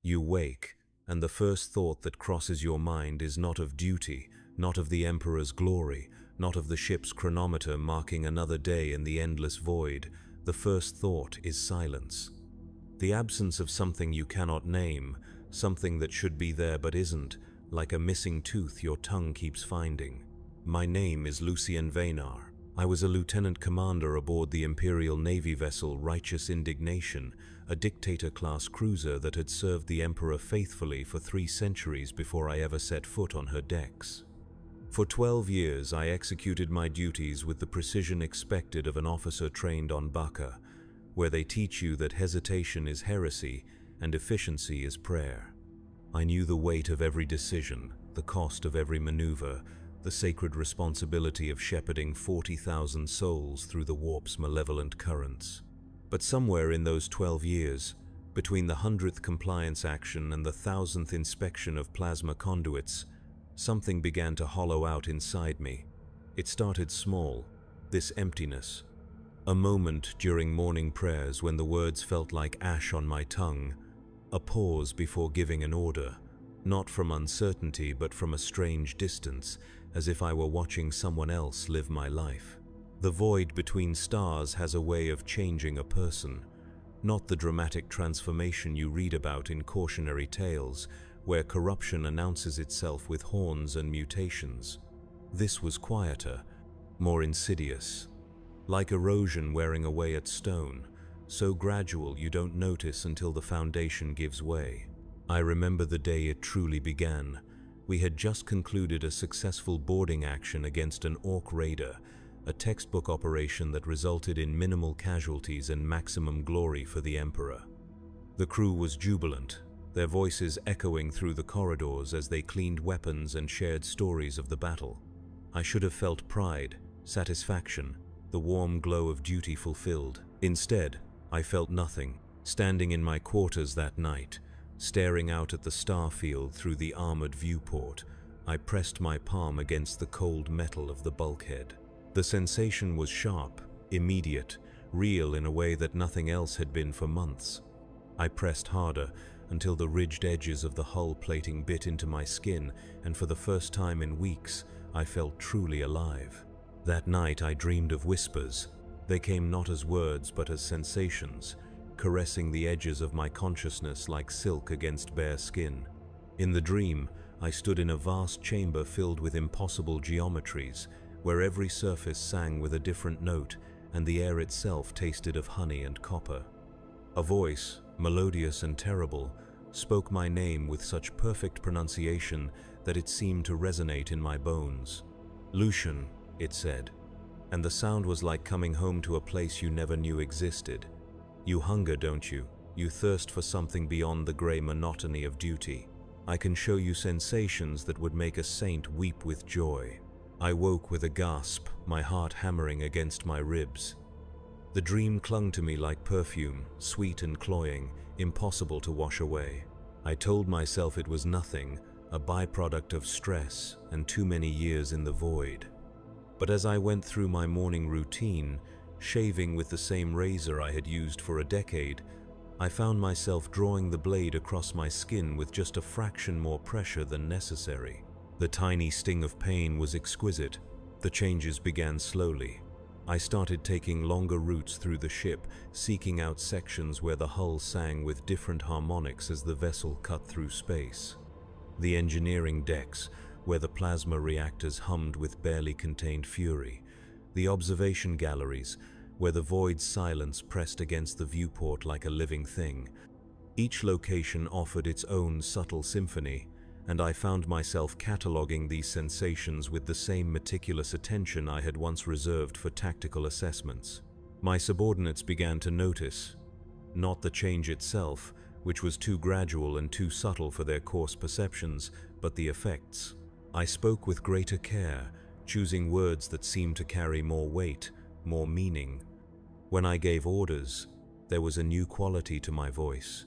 You wake, and the first thought that crosses your mind is not of duty, not of the Emperor's glory, not of the ship's chronometer marking another day in the endless void. The first thought is silence. The absence of something you cannot name, something that should be there but isn't, like a missing tooth your tongue keeps finding. My name is Lucien Vaynar. I was a lieutenant commander aboard the Imperial Navy vessel Righteous Indignation, a dictator-class cruiser that had served the Emperor faithfully for 3 centuries before I ever set foot on her decks. For 12 years, I executed my duties with the precision expected of an officer trained on Baka, where they teach you that hesitation is heresy and efficiency is prayer. I knew the weight of every decision, the cost of every maneuver, the sacred responsibility of shepherding 40,000 souls through the warp's malevolent currents. But somewhere in those 12 years, between the 100th compliance action and the 1,000th inspection of plasma conduits, something began to hollow out inside me. It started small, this emptiness. A moment during morning prayers when the words felt like ash on my tongue, a pause before giving an order, not from uncertainty but from a strange distance, as if I were watching someone else live my life. The void between stars has a way of changing a person, not the dramatic transformation you read about in cautionary tales, where corruption announces itself with horns and mutations. This was quieter, more insidious, like erosion wearing away at stone, so gradual you don't notice until the foundation gives way. I remember the day it truly began. We had just concluded a successful boarding action against an Orc raider, a textbook operation that resulted in minimal casualties and maximum glory for the Emperor. The crew was jubilant, their voices echoing through the corridors as they cleaned weapons and shared stories of the battle. I should have felt pride, satisfaction, the warm glow of duty fulfilled. Instead, I felt nothing, standing in my quarters that night, staring out at the starfield through the armored viewport. I pressed my palm against the cold metal of the bulkhead. The sensation was sharp, immediate, real in a way that nothing else had been for months. I pressed harder until the ridged edges of the hull plating bit into my skin, and for the first time in weeks, I felt truly alive. That night I dreamed of whispers. They came not as words but as sensations, caressing the edges of my consciousness like silk against bare skin. In the dream, I stood in a vast chamber filled with impossible geometries, where every surface sang with a different note, and the air itself tasted of honey and copper. A voice, melodious and terrible, spoke my name with such perfect pronunciation that it seemed to resonate in my bones. "Lucien," it said, and the sound was like coming home to a place you never knew existed. "You hunger, don't you? You thirst for something beyond the grey monotony of duty. I can show you sensations that would make a saint weep with joy." I woke with a gasp, my heart hammering against my ribs. The dream clung to me like perfume, sweet and cloying, impossible to wash away. I told myself it was nothing, a byproduct of stress and too many years in the void. But as I went through my morning routine, shaving with the same razor I had used for a decade, I found myself drawing the blade across my skin with just a fraction more pressure than necessary. The tiny sting of pain was exquisite. The changes began slowly. I started taking longer routes through the ship, seeking out sections where the hull sang with different harmonics as the vessel cut through space. The engineering decks, where the plasma reactors hummed with barely contained fury. The observation galleries, where the void's silence pressed against the viewport like a living thing. Each location offered its own subtle symphony, and I found myself cataloging these sensations with the same meticulous attention I had once reserved for tactical assessments. My subordinates began to notice, not the change itself, which was too gradual and too subtle for their coarse perceptions, but the effects. I spoke with greater care, choosing words that seemed to carry more weight, more meaning. When I gave orders, there was a new quality to my voice,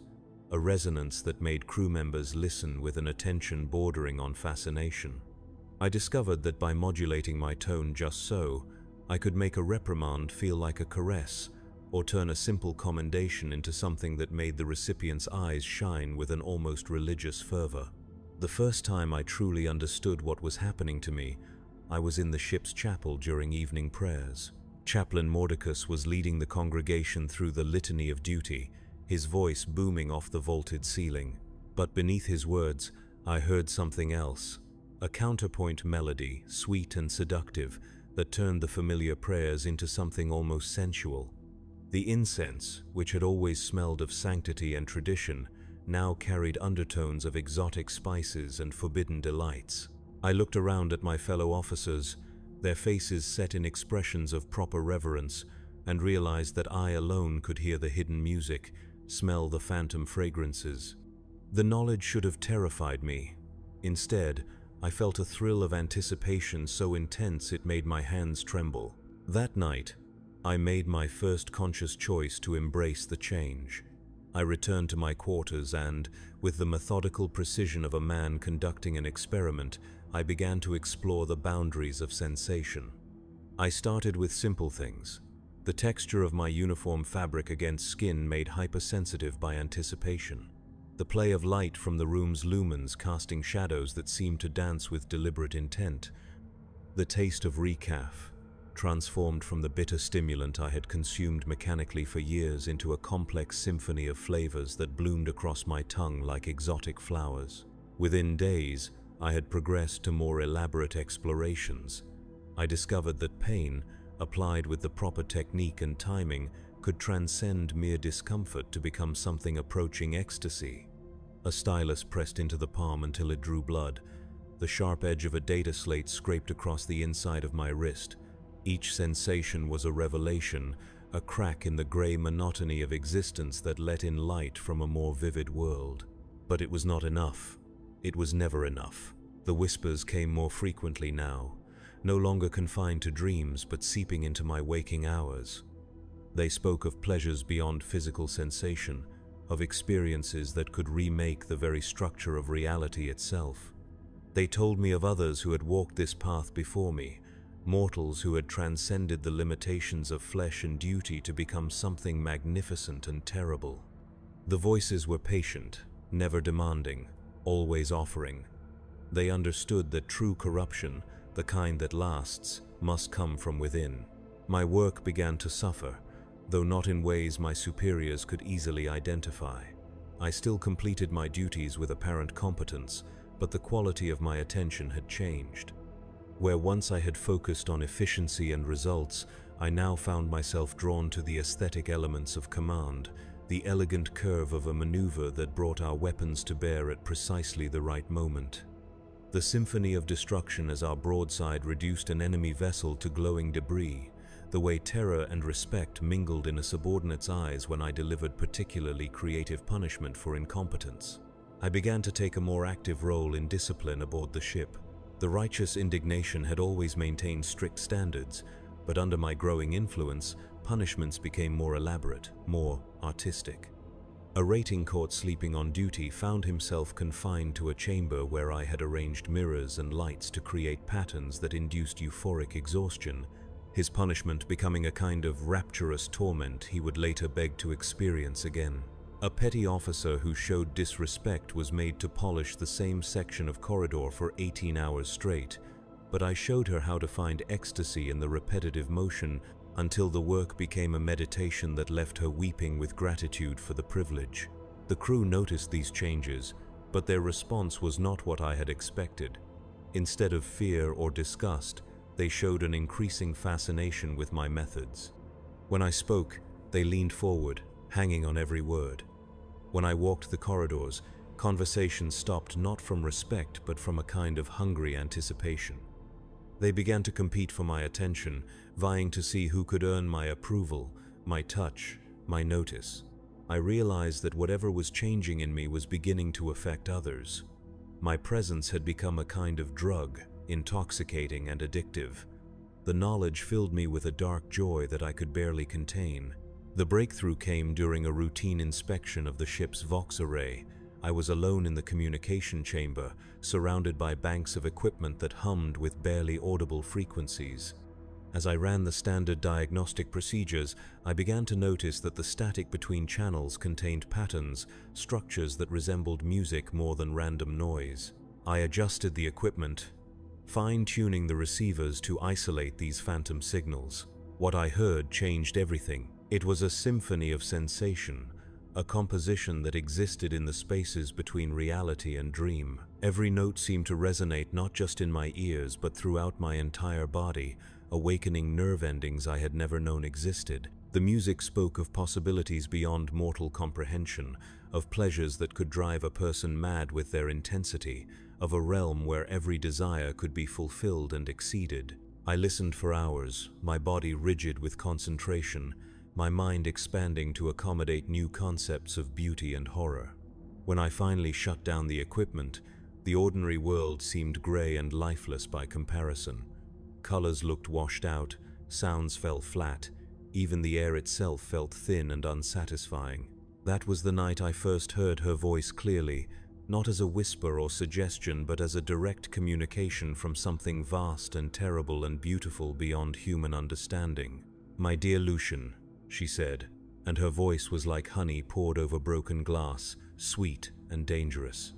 a resonance that made crew members listen with an attention bordering on fascination. I discovered that by modulating my tone just so, I could make a reprimand feel like a caress, or turn a simple commendation into something that made the recipient's eyes shine with an almost religious fervor. The first time I truly understood what was happening to me, I was in the ship's chapel during evening prayers. Chaplain Mordecus was leading the congregation through the litany of duty, his voice booming off the vaulted ceiling. But beneath his words, I heard something else, a counterpoint melody, sweet and seductive, that turned the familiar prayers into something almost sensual. The incense, which had always smelled of sanctity and tradition, now carried undertones of exotic spices and forbidden delights. I looked around at my fellow officers, their faces set in expressions of proper reverence, and realized that I alone could hear the hidden music, smell the phantom fragrances. The knowledge should have terrified me. Instead, I felt a thrill of anticipation so intense it made my hands tremble. That night, I made my first conscious choice to embrace the change. I returned to my quarters and, with the methodical precision of a man conducting an experiment, I began to explore the boundaries of sensation. I started with simple things. The texture of my uniform fabric against skin made hypersensitive by anticipation. The play of light from the room's lumens casting shadows that seemed to dance with deliberate intent. The taste of recaf, transformed from the bitter stimulant I had consumed mechanically for years into a complex symphony of flavors that bloomed across my tongue like exotic flowers. Within days, I had progressed to more elaborate explorations. I discovered that pain, applied with the proper technique and timing, could transcend mere discomfort to become something approaching ecstasy. A stylus pressed into the palm until it drew blood. The sharp edge of a data slate scraped across the inside of my wrist. Each sensation was a revelation, a crack in the gray monotony of existence that let in light from a more vivid world. But it was not enough. It was never enough. The whispers came more frequently now, no longer confined to dreams but seeping into my waking hours. They spoke of pleasures beyond physical sensation, of experiences that could remake the very structure of reality itself. They told me of others who had walked this path before me, mortals who had transcended the limitations of flesh and duty to become something magnificent and terrible. The voices were patient, never demanding, always offering. They understood that true corruption, the kind that lasts, must come from within. My work began to suffer, though not in ways my superiors could easily identify. I still completed my duties with apparent competence, but the quality of my attention had changed. Where once I had focused on efficiency and results, I now found myself drawn to the aesthetic elements of command, the elegant curve of a maneuver that brought our weapons to bear at precisely the right moment. The symphony of destruction as our broadside reduced an enemy vessel to glowing debris, the way terror and respect mingled in a subordinate's eyes when I delivered particularly creative punishment for incompetence. I began to take a more active role in discipline aboard the ship. The righteous indignation had always maintained strict standards, but under my growing influence, punishments became more elaborate, more artistic. A rating court sleeping on duty found himself confined to a chamber where I had arranged mirrors and lights to create patterns that induced euphoric exhaustion, his punishment becoming a kind of rapturous torment he would later beg to experience again. A petty officer who showed disrespect was made to polish the same section of corridor for 18 hours straight, but I showed her how to find ecstasy in the repetitive motion until the work became a meditation that left her weeping with gratitude for the privilege. The crew noticed these changes, but their response was not what I had expected. Instead of fear or disgust, they showed an increasing fascination with my methods. When I spoke, they leaned forward, hanging on every word. When I walked the corridors, conversation stopped not from respect but from a kind of hungry anticipation. They began to compete for my attention, vying to see who could earn my approval, my touch, my notice. I realized that whatever was changing in me was beginning to affect others. My presence had become a kind of drug, intoxicating and addictive. The knowledge filled me with a dark joy that I could barely contain. The breakthrough came during a routine inspection of the ship's Vox array. I was alone in the communication chamber, surrounded by banks of equipment that hummed with barely audible frequencies. As I ran the standard diagnostic procedures, I began to notice that the static between channels contained patterns, structures that resembled music more than random noise. I adjusted the equipment, fine-tuning the receivers to isolate these phantom signals. What I heard changed everything. It was a symphony of sensation, a composition that existed in the spaces between reality and dream. Every note seemed to resonate not just in my ears but throughout my entire body, awakening nerve endings I had never known existed. The music spoke of possibilities beyond mortal comprehension, of pleasures that could drive a person mad with their intensity, of a realm where every desire could be fulfilled and exceeded. I listened for hours, my body rigid with concentration, my mind expanding to accommodate new concepts of beauty and horror. When I finally shut down the equipment, the ordinary world seemed gray and lifeless by comparison. Colors looked washed out, sounds fell flat, even the air itself felt thin and unsatisfying. That was the night I first heard her voice clearly, not as a whisper or suggestion, but as a direct communication from something vast and terrible and beautiful beyond human understanding. "My dear Lucian," she said, and her voice was like honey poured over broken glass, sweet and dangerous.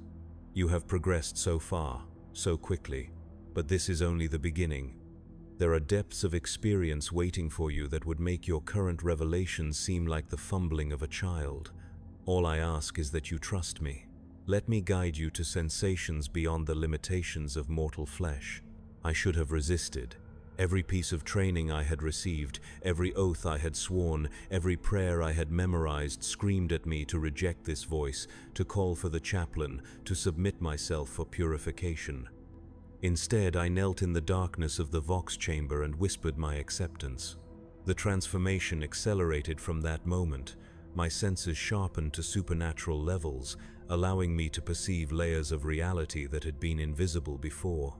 "You have progressed so far, so quickly, but this is only the beginning. There are depths of experience waiting for you that would make your current revelations seem like the fumbling of a child. All I ask is that you trust me. Let me guide you to sensations beyond the limitations of mortal flesh." I should have resisted. Every piece of training I had received, every oath I had sworn, every prayer I had memorized screamed at me to reject this voice, to call for the chaplain, to submit myself for purification. Instead, I knelt in the darkness of the Vox chamber and whispered my acceptance. The transformation accelerated from that moment. My senses sharpened to supernatural levels, allowing me to perceive layers of reality that had been invisible before.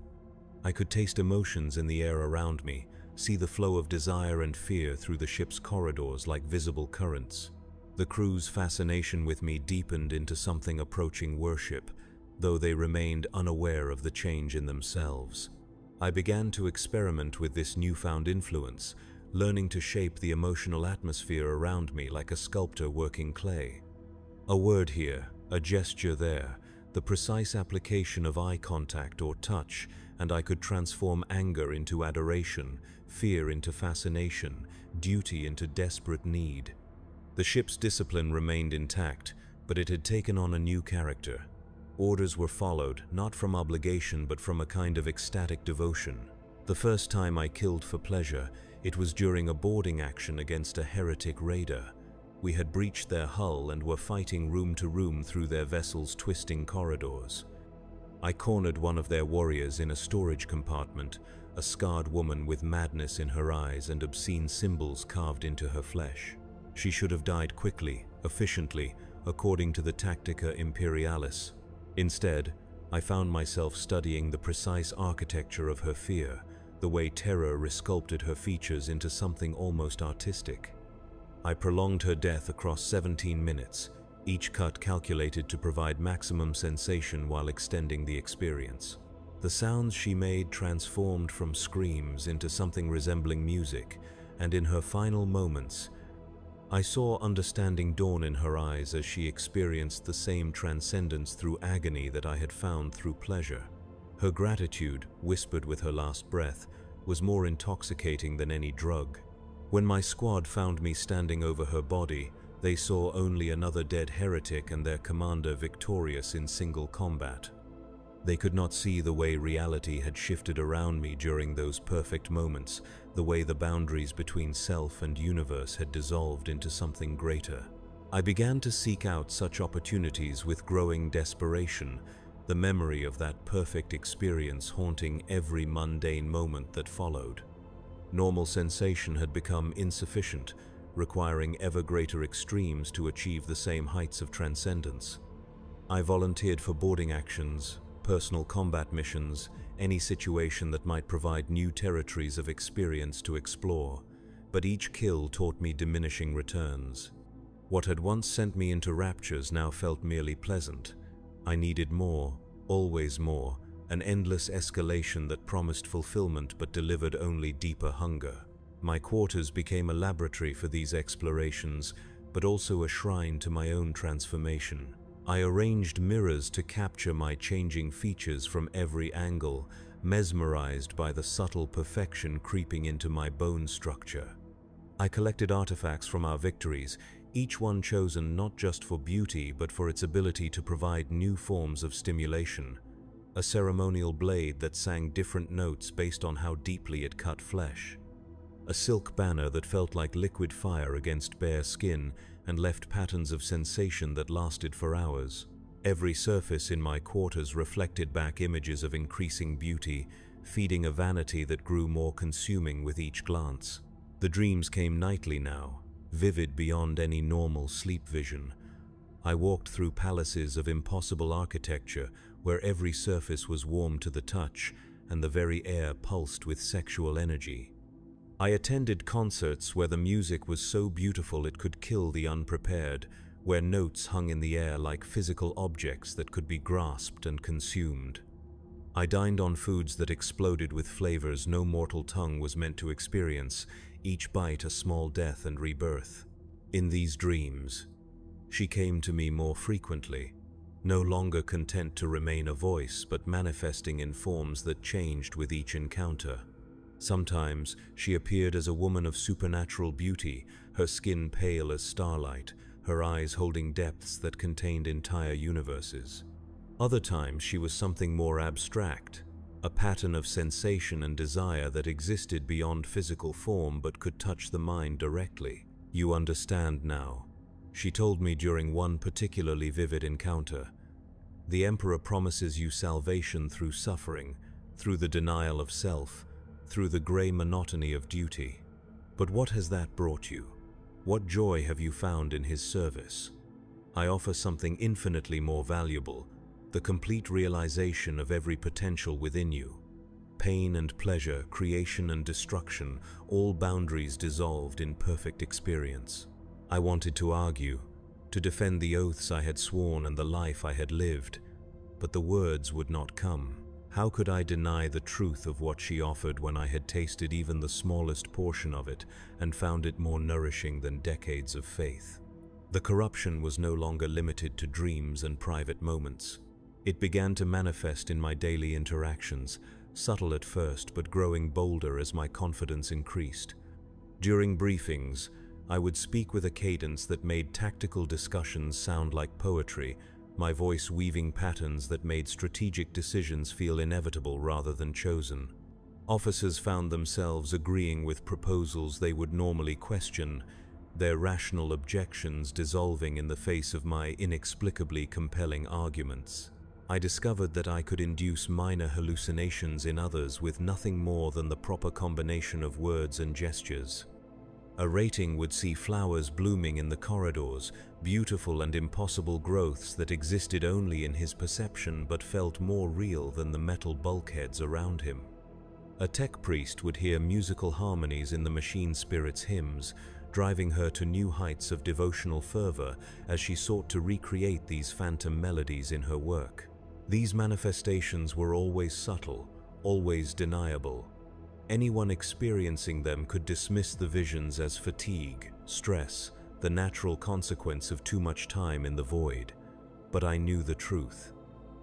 I could taste emotions in the air around me, see the flow of desire and fear through the ship's corridors like visible currents. The crew's fascination with me deepened into something approaching worship, though they remained unaware of the change in themselves. I began to experiment with this newfound influence, learning to shape the emotional atmosphere around me like a sculptor working clay. A word here, a gesture there, the precise application of eye contact or touch, and I could transform anger into adoration, fear into fascination, duty into desperate need. The ship's discipline remained intact, but it had taken on a new character. Orders were followed, not from obligation but from a kind of ecstatic devotion. The first time I killed for pleasure, it was during a boarding action against a heretic raider. We had breached their hull and were fighting room to room through their vessel's twisting corridors. I cornered one of their warriors in a storage compartment, a scarred woman with madness in her eyes and obscene symbols carved into her flesh. She should have died quickly, efficiently, according to the Tactica Imperialis. Instead, I found myself studying the precise architecture of her fear, the way terror resculpted her features into something almost artistic. I prolonged her death across 17 minutes, each cut calculated to provide maximum sensation while extending the experience. The sounds she made transformed from screams into something resembling music, and in her final moments, I saw understanding dawn in her eyes as she experienced the same transcendence through agony that I had found through pleasure. Her gratitude, whispered with her last breath, was more intoxicating than any drug. When my squad found me standing over her body, they saw only another dead heretic and their commander victorious in single combat. They could not see the way reality had shifted around me during those perfect moments, the way the boundaries between self and universe had dissolved into something greater. I began to seek out such opportunities with growing desperation, the memory of that perfect experience haunting every mundane moment that followed. Normal sensation had become insufficient, requiring ever greater extremes to achieve the same heights of transcendence. I volunteered for boarding actions, personal combat missions, any situation that might provide new territories of experience to explore, but each kill taught me diminishing returns. What had once sent me into raptures now felt merely pleasant. I needed more, always more, an endless escalation that promised fulfillment but delivered only deeper hunger. My quarters became a laboratory for these explorations, but also a shrine to my own transformation. I arranged mirrors to capture my changing features from every angle, mesmerized by the subtle perfection creeping into my bone structure. I collected artifacts from our victories, each one chosen not just for beauty but for its ability to provide new forms of stimulation. A ceremonial blade that sang different notes based on how deeply it cut flesh. A silk banner that felt like liquid fire against bare skin and left patterns of sensation that lasted for hours. Every surface in my quarters reflected back images of increasing beauty, feeding a vanity that grew more consuming with each glance. The dreams came nightly now, vivid beyond any normal sleep vision. I walked through palaces of impossible architecture where every surface was warm to the touch and the very air pulsed with sexual energy. I attended concerts where the music was so beautiful it could kill the unprepared, where notes hung in the air like physical objects that could be grasped and consumed. I dined on foods that exploded with flavors no mortal tongue was meant to experience, each bite a small death and rebirth. In these dreams, she came to me more frequently, no longer content to remain a voice but manifesting in forms that changed with each encounter. Sometimes she appeared as a woman of supernatural beauty, her skin pale as starlight, her eyes holding depths that contained entire universes. Other times she was something more abstract, a pattern of sensation and desire that existed beyond physical form but could touch the mind directly. "You understand now," she told me during one particularly vivid encounter. "The Emperor promises you salvation through suffering, through the denial of self, through the grey monotony of duty. But what has that brought you? What joy have you found in his service? I offer something infinitely more valuable, the complete realization of every potential within you. Pain and pleasure, creation and destruction, all boundaries dissolved in perfect experience." I wanted to argue, to defend the oaths I had sworn and the life I had lived, but the words would not come. How could I deny the truth of what she offered when I had tasted even the smallest portion of it and found it more nourishing than decades of faith? The corruption was no longer limited to dreams and private moments. It began to manifest in my daily interactions, subtle at first but growing bolder as my confidence increased. During briefings, I would speak with a cadence that made tactical discussions sound like poetry, my voice weaving patterns that made strategic decisions feel inevitable rather than chosen. Officers found themselves agreeing with proposals they would normally question, their rational objections dissolving in the face of my inexplicably compelling arguments. I discovered that I could induce minor hallucinations in others with nothing more than the proper combination of words and gestures. A rating would see flowers blooming in the corridors, beautiful and impossible growths that existed only in his perception but felt more real than the metal bulkheads around him. A tech priest would hear musical harmonies in the machine spirit's hymns, driving her to new heights of devotional fervor as she sought to recreate these phantom melodies in her work. These manifestations were always subtle, always deniable. Anyone experiencing them could dismiss the visions as fatigue, stress, the natural consequence of too much time in the void. But I knew the truth.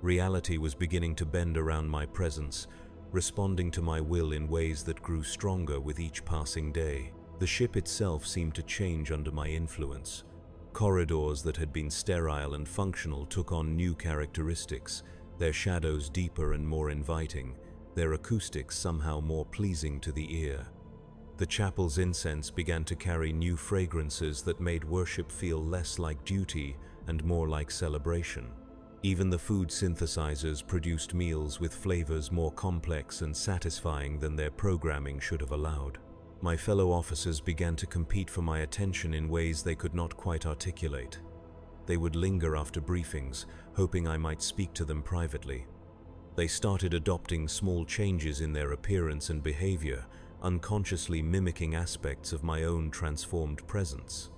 Reality was beginning to bend around my presence, responding to my will in ways that grew stronger with each passing day. The ship itself seemed to change under my influence. Corridors that had been sterile and functional took on new characteristics, their shadows deeper and more inviting, their acoustics somehow more pleasing to the ear. The chapel's incense began to carry new fragrances that made worship feel less like duty and more like celebration. Even the food synthesizers produced meals with flavors more complex and satisfying than their programming should have allowed. My fellow officers began to compete for my attention in ways they could not quite articulate. They would linger after briefings, hoping I might speak to them privately. They started adopting small changes in their appearance and behavior, unconsciously mimicking aspects of my own transformed presence.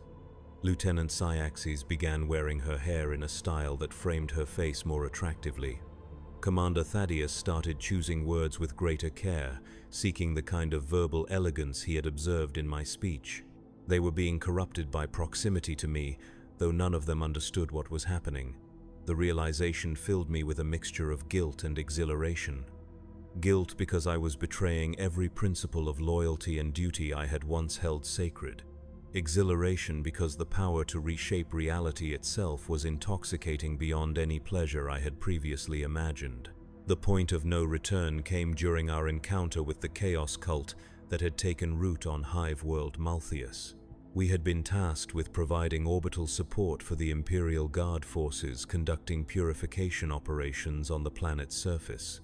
Lieutenant Syaxes began wearing her hair in a style that framed her face more attractively. Commander Thaddeus started choosing words with greater care, seeking the kind of verbal elegance he had observed in my speech. They were being corrupted by proximity to me, though none of them understood what was happening. The realization filled me with a mixture of guilt and exhilaration. Guilt because I was betraying every principle of loyalty and duty I had once held sacred. Exhilaration because the power to reshape reality itself was intoxicating beyond any pleasure I had previously imagined. The point of no return came during our encounter with the Chaos Cult that had taken root on Hive World Malthius. We had been tasked with providing orbital support for the Imperial Guard forces conducting purification operations on the planet's surface.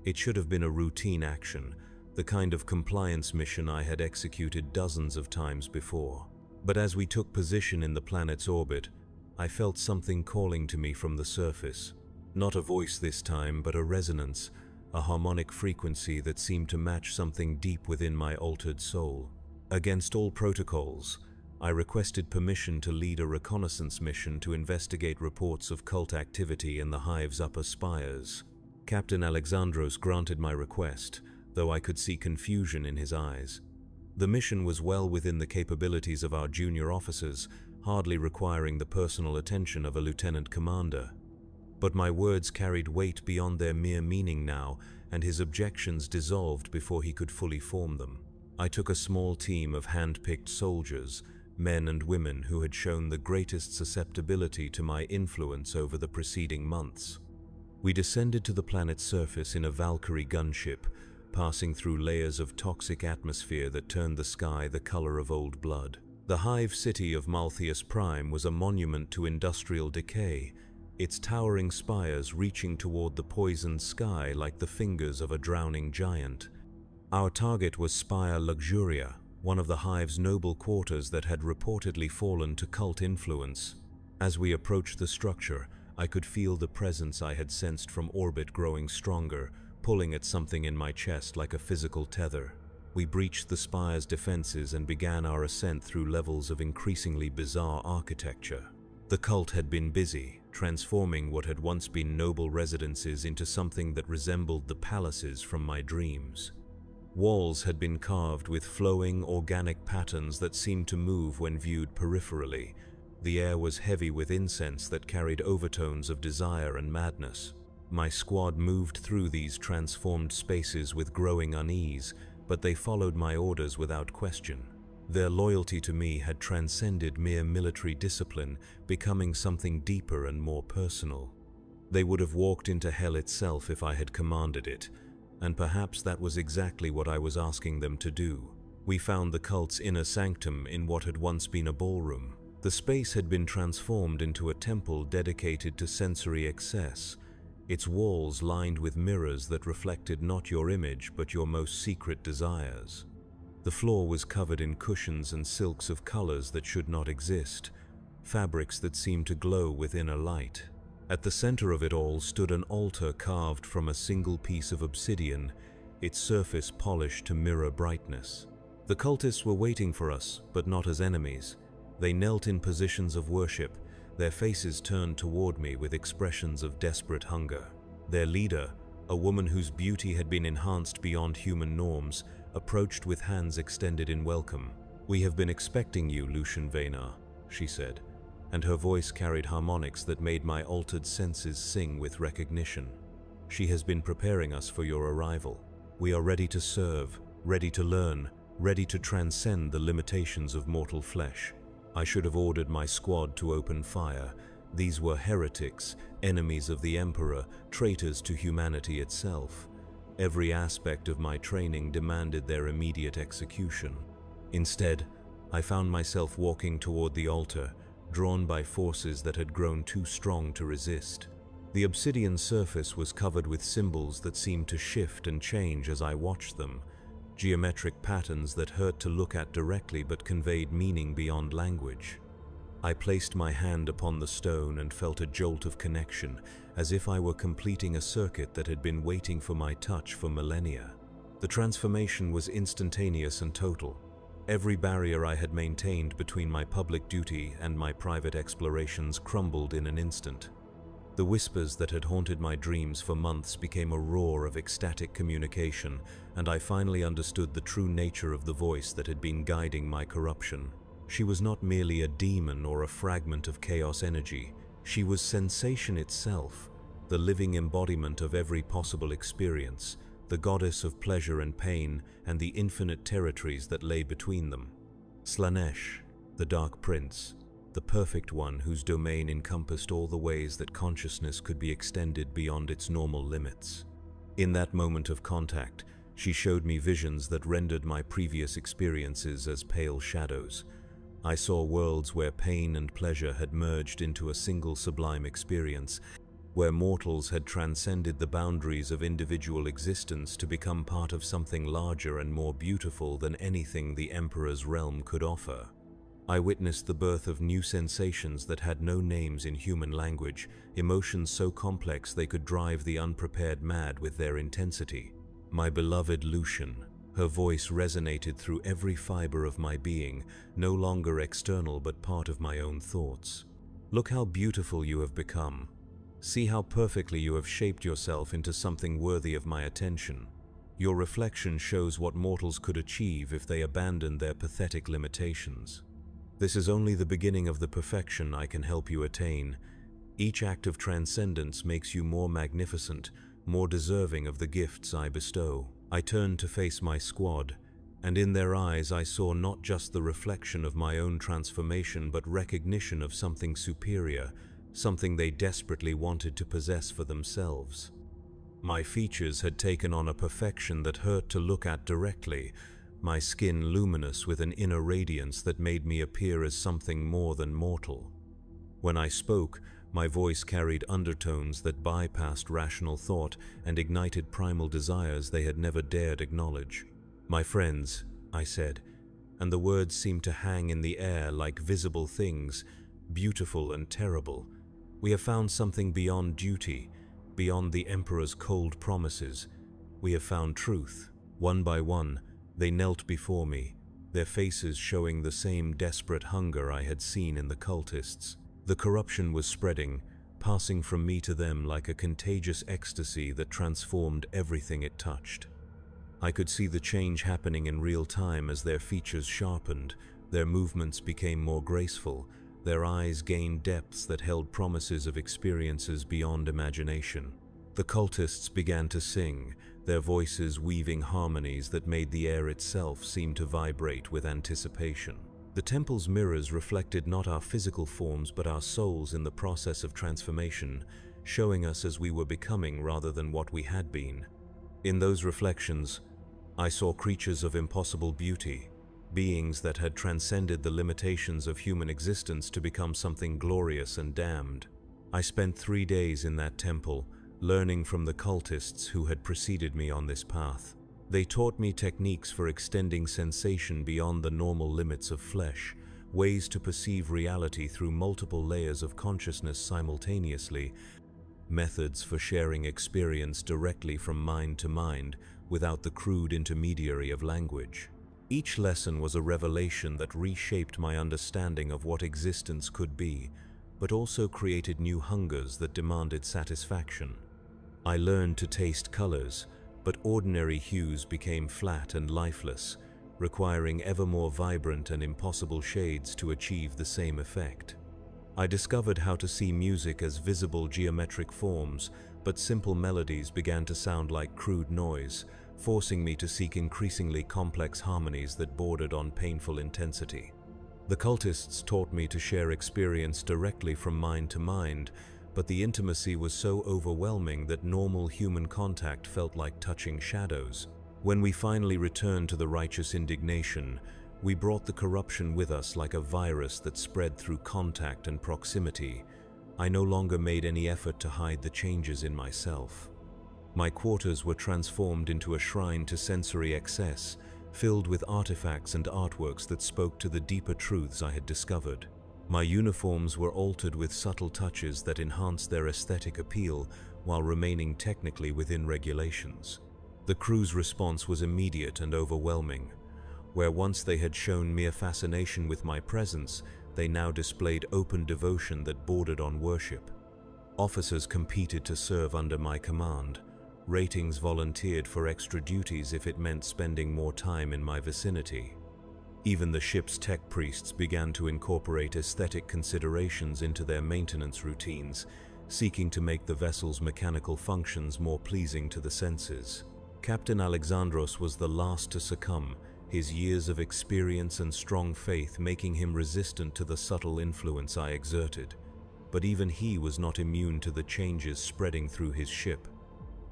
It should have been a routine action, the kind of compliance mission I had executed dozens of times before. But as we took position in the planet's orbit, I felt something calling to me from the surface. Not a voice this time, but a resonance, a harmonic frequency that seemed to match something deep within my altered soul. Against all protocols, I requested permission to lead a reconnaissance mission to investigate reports of cult activity in the Hive's upper spires. Captain Alexandros granted my request, though I could see confusion in his eyes. The mission was well within the capabilities of our junior officers, hardly requiring the personal attention of a lieutenant commander. But my words carried weight beyond their mere meaning now, and his objections dissolved before he could fully form them. I took a small team of hand-picked soldiers, men and women who had shown the greatest susceptibility to my influence over the preceding months. We descended to the planet's surface in a Valkyrie gunship, passing through layers of toxic atmosphere that turned the sky the color of old blood. The Hive city of Malthius Prime was a monument to industrial decay, its towering spires reaching toward the poisoned sky like the fingers of a drowning giant. Our target was Spire Luxuria, one of the Hive's noble quarters that had reportedly fallen to cult influence. As we approached the structure, I could feel the presence I had sensed from orbit growing stronger, pulling at something in my chest like a physical tether. We breached the spire's defenses and began our ascent through levels of increasingly bizarre architecture. The cult had been busy, transforming what had once been noble residences into something that resembled the palaces from my dreams. Walls had been carved with flowing, organic patterns that seemed to move when viewed peripherally. The air was heavy with incense that carried overtones of desire and madness. My squad moved through these transformed spaces with growing unease, but they followed my orders without question. Their loyalty to me had transcended mere military discipline, becoming something deeper and more personal. They would have walked into hell itself if I had commanded it, and perhaps that was exactly what I was asking them to do. We found the cult's inner sanctum in what had once been a ballroom. The space had been transformed into a temple dedicated to sensory excess, its walls lined with mirrors that reflected not your image but your most secret desires. The floor was covered in cushions and silks of colors that should not exist, fabrics that seemed to glow with inner light. At the center of it all stood an altar carved from a single piece of obsidian, its surface polished to mirror brightness. The cultists were waiting for us, but not as enemies. They knelt in positions of worship, their faces turned toward me with expressions of desperate hunger. Their leader, a woman whose beauty had been enhanced beyond human norms, approached with hands extended in welcome. "We have been expecting you, Lucian Vaynar," she said, and her voice carried harmonics that made my altered senses sing with recognition. "She has been preparing us for your arrival. We are ready to serve, ready to learn, ready to transcend the limitations of mortal flesh." I should have ordered my squad to open fire. These were heretics, enemies of the Emperor, traitors to humanity itself. Every aspect of my training demanded their immediate execution. Instead, I found myself walking toward the altar, drawn by forces that had grown too strong to resist. The obsidian surface was covered with symbols that seemed to shift and change as I watched them, geometric patterns that hurt to look at directly but conveyed meaning beyond language. I placed my hand upon the stone and felt a jolt of connection, as if I were completing a circuit that had been waiting for my touch for millennia. The transformation was instantaneous and total. Every barrier I had maintained between my public duty and my private explorations crumbled in an instant. The whispers that had haunted my dreams for months became a roar of ecstatic communication, and I finally understood the true nature of the voice that had been guiding my corruption. She was not merely a demon or a fragment of chaos energy. She was sensation itself, the living embodiment of every possible experience, the goddess of pleasure and pain, and the infinite territories that lay between them. Slaanesh, the Dark Prince, the perfect one whose domain encompassed all the ways that consciousness could be extended beyond its normal limits. In that moment of contact, she showed me visions that rendered my previous experiences as pale shadows. I saw worlds where pain and pleasure had merged into a single sublime experience, where mortals had transcended the boundaries of individual existence to become part of something larger and more beautiful than anything the Emperor's realm could offer. I witnessed the birth of new sensations that had no names in human language, emotions so complex they could drive the unprepared mad with their intensity. My beloved Lucian, her voice resonated through every fiber of my being, no longer external but part of my own thoughts. Look how beautiful you have become. See how perfectly you have shaped yourself into something worthy of my attention. Your reflection shows what mortals could achieve if they abandoned their pathetic limitations. This is only the beginning of the perfection I can help you attain. Each act of transcendence makes you more magnificent, more deserving of the gifts I bestow. I turned to face my squad, and in their eyes I saw not just the reflection of my own transformation but recognition of something superior, something they desperately wanted to possess for themselves. My features had taken on a perfection that hurt to look at directly, my skin luminous with an inner radiance that made me appear as something more than mortal. When I spoke, my voice carried undertones that bypassed rational thought and ignited primal desires they had never dared acknowledge. "My friends," I said, and the words seemed to hang in the air like visible things, beautiful and terrible. "We have found something beyond duty, beyond the Emperor's cold promises. We have found truth." One by one, they knelt before me, their faces showing the same desperate hunger I had seen in the cultists. The corruption was spreading, passing from me to them like a contagious ecstasy that transformed everything it touched. I could see the change happening in real time as their features sharpened, their movements became more graceful, their eyes gained depths that held promises of experiences beyond imagination. The cultists began to sing, their voices weaving harmonies that made the air itself seem to vibrate with anticipation. The temple's mirrors reflected not our physical forms but our souls in the process of transformation, showing us as we were becoming rather than what we had been. In those reflections, I saw creatures of impossible beauty, beings that had transcended the limitations of human existence to become something glorious and damned. I spent 3 days in that temple, learning from the cultists who had preceded me on this path. They taught me techniques for extending sensation beyond the normal limits of flesh, ways to perceive reality through multiple layers of consciousness simultaneously, methods for sharing experience directly from mind to mind without the crude intermediary of language. Each lesson was a revelation that reshaped my understanding of what existence could be, but also created new hungers that demanded satisfaction. I learned to taste colors, but ordinary hues became flat and lifeless, requiring ever more vibrant and impossible shades to achieve the same effect. I discovered how to see music as visible geometric forms, but simple melodies began to sound like crude noise, forcing me to seek increasingly complex harmonies that bordered on painful intensity. The cultists taught me to share experience directly from mind to mind, but the intimacy was so overwhelming that normal human contact felt like touching shadows. When we finally returned to the righteous indignation, we brought the corruption with us like a virus that spread through contact and proximity. I no longer made any effort to hide the changes in myself. My quarters were transformed into a shrine to sensory excess, filled with artifacts and artworks that spoke to the deeper truths I had discovered. My uniforms were altered with subtle touches that enhanced their aesthetic appeal while remaining technically within regulations. The crew's response was immediate and overwhelming. Where once they had shown mere fascination with my presence, they now displayed open devotion that bordered on worship. Officers competed to serve under my command. Ratings volunteered for extra duties if it meant spending more time in my vicinity. Even the ship's tech priests began to incorporate aesthetic considerations into their maintenance routines, seeking to make the vessel's mechanical functions more pleasing to the senses. Captain Alexandros was the last to succumb, his years of experience and strong faith making him resistant to the subtle influence I exerted. But even he was not immune to the changes spreading through his ship.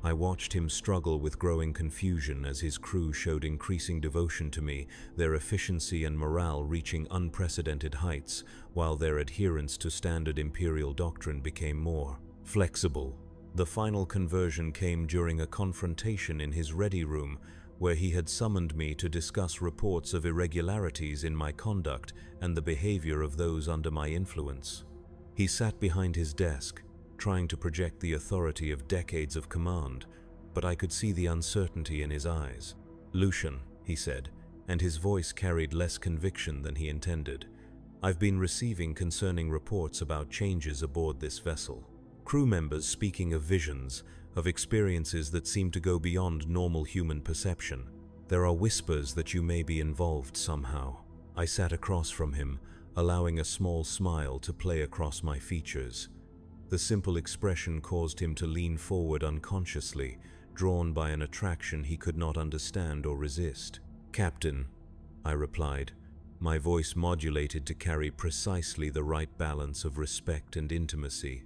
I watched him struggle with growing confusion as his crew showed increasing devotion to me, their efficiency and morale reaching unprecedented heights, while their adherence to standard Imperial doctrine became more flexible. The final conversion came during a confrontation in his ready room, where he had summoned me to discuss reports of irregularities in my conduct and the behavior of those under my influence. He sat behind his desk, trying to project the authority of decades of command, but I could see the uncertainty in his eyes. "Lucian," he said, and his voice carried less conviction than he intended. "I've been receiving concerning reports about changes aboard this vessel. Crew members speaking of visions, of experiences that seem to go beyond normal human perception. There are whispers that you may be involved somehow." I sat across from him, allowing a small smile to play across my features. The simple expression caused him to lean forward unconsciously, drawn by an attraction he could not understand or resist. "Captain," I replied, my voice modulated to carry precisely the right balance of respect and intimacy.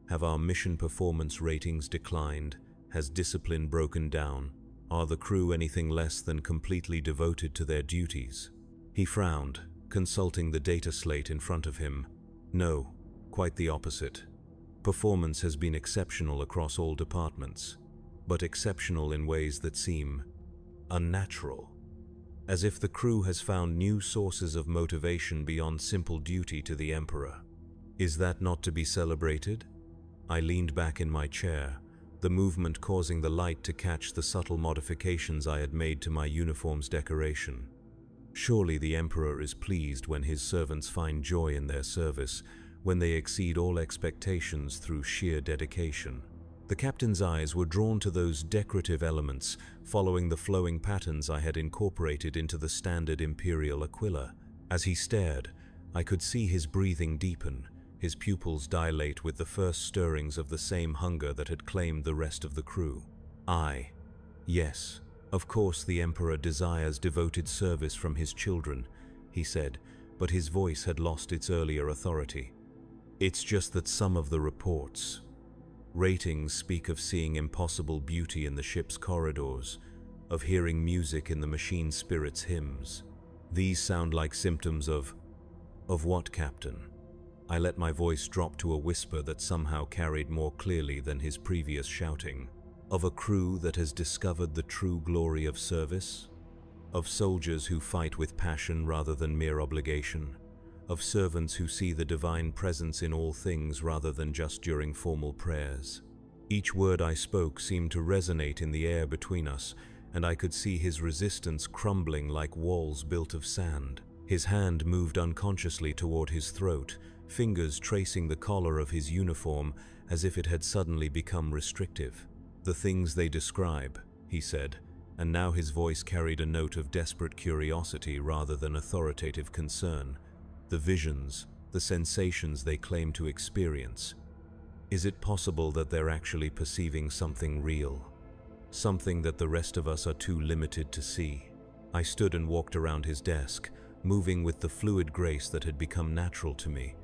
"Have our mission performance ratings declined? Has discipline broken down? Are the crew anything less than completely devoted to their duties?" He frowned, consulting the data slate in front of him. "No, quite the opposite. Performance has been exceptional across all departments, but exceptional in ways that seem unnatural. As if the crew has found new sources of motivation beyond simple duty to the Emperor. Is that not to be celebrated?" I leaned back in my chair, the movement causing the light to catch the subtle modifications I had made to my uniform's decoration. Surely the Emperor is pleased when his servants find joy in their service, when they exceed all expectations through sheer dedication. The captain's eyes were drawn to those decorative elements, following the flowing patterns I had incorporated into the standard Imperial Aquila. As he stared, I could see his breathing deepen, his pupils dilate with the first stirrings of the same hunger that had claimed the rest of the crew. "Yes, of course the Emperor desires devoted service from his children," he said, but his voice had lost its earlier authority. "It's just that some of the reports, ratings speak of seeing impossible beauty in the ship's corridors, of hearing music in the machine spirit's hymns. These sound like symptoms of what, Captain?" I let my voice drop to a whisper that somehow carried more clearly than his previous shouting. "Of a crew that has discovered the true glory of service? Of soldiers who fight with passion rather than mere obligation? Of servants who see the divine presence in all things rather than just during formal prayers?" Each word I spoke seemed to resonate in the air between us, and I could see his resistance crumbling like walls built of sand. His hand moved unconsciously toward his throat, fingers tracing the collar of his uniform as if it had suddenly become restrictive. "The things they describe," he said, and now his voice carried a note of desperate curiosity rather than authoritative concern. "The visions, the sensations they claim to experience. Is it possible that they're actually perceiving something real? Something that the rest of us are too limited to see?" I stood and walked around his desk, moving with the fluid grace that had become natural to me.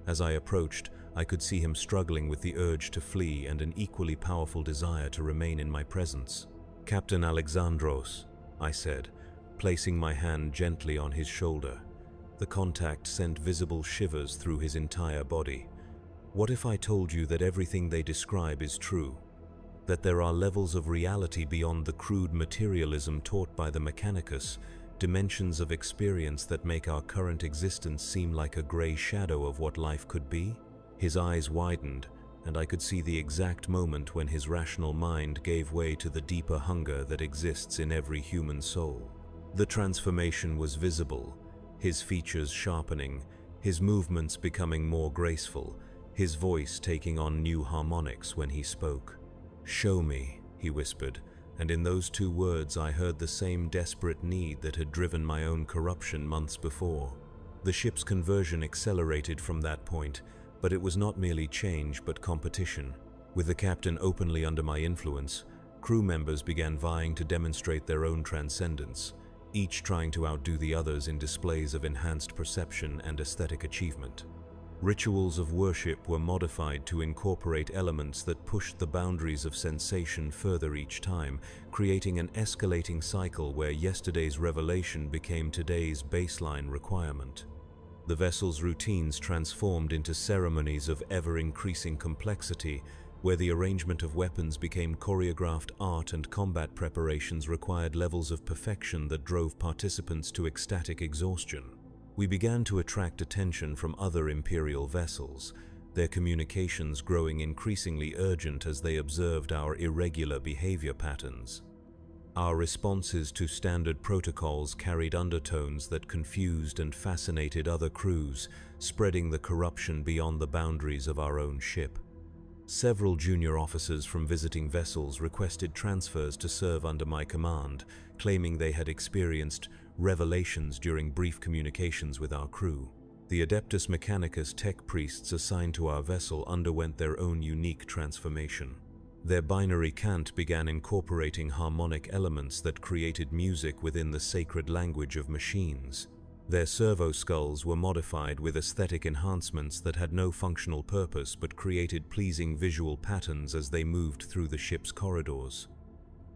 As I approached, I could see him struggling with the urge to flee and an equally powerful desire to remain in my presence. "Captain Alexandros," I said, placing my hand gently on his shoulder. The contact sent visible shivers through his entire body. "What if I told you that everything they describe is true? That there are levels of reality beyond the crude materialism taught by the Mechanicus, dimensions of experience that make our current existence seem like a gray shadow of what life could be?" His eyes widened, and I could see the exact moment when his rational mind gave way to the deeper hunger that exists in every human soul. The transformation was visible, his features sharpening, his movements becoming more graceful, his voice taking on new harmonics when he spoke. "Show me," he whispered, and in those two words I heard the same desperate need that had driven my own corruption months before. The ship's conversion accelerated from that point, but it was not merely change but competition. With the captain openly under my influence, crew members began vying to demonstrate their own transcendence, each trying to outdo the others in displays of enhanced perception and aesthetic achievement. Rituals of worship were modified to incorporate elements that pushed the boundaries of sensation further each time, creating an escalating cycle where yesterday's revelation became today's baseline requirement. The vessel's routines transformed into ceremonies of ever-increasing complexity, where the arrangement of weapons became choreographed art and combat preparations required levels of perfection that drove participants to ecstatic exhaustion. We began to attract attention from other Imperial vessels, their communications growing increasingly urgent as they observed our irregular behavior patterns. Our responses to standard protocols carried undertones that confused and fascinated other crews, spreading the corruption beyond the boundaries of our own ship. Several junior officers from visiting vessels requested transfers to serve under my command, claiming they had experienced revelations during brief communications with our crew. The Adeptus Mechanicus tech priests assigned to our vessel underwent their own unique transformation. Their binary cant began incorporating harmonic elements that created music within the sacred language of machines. Their servo skulls were modified with aesthetic enhancements that had no functional purpose but created pleasing visual patterns as they moved through the ship's corridors.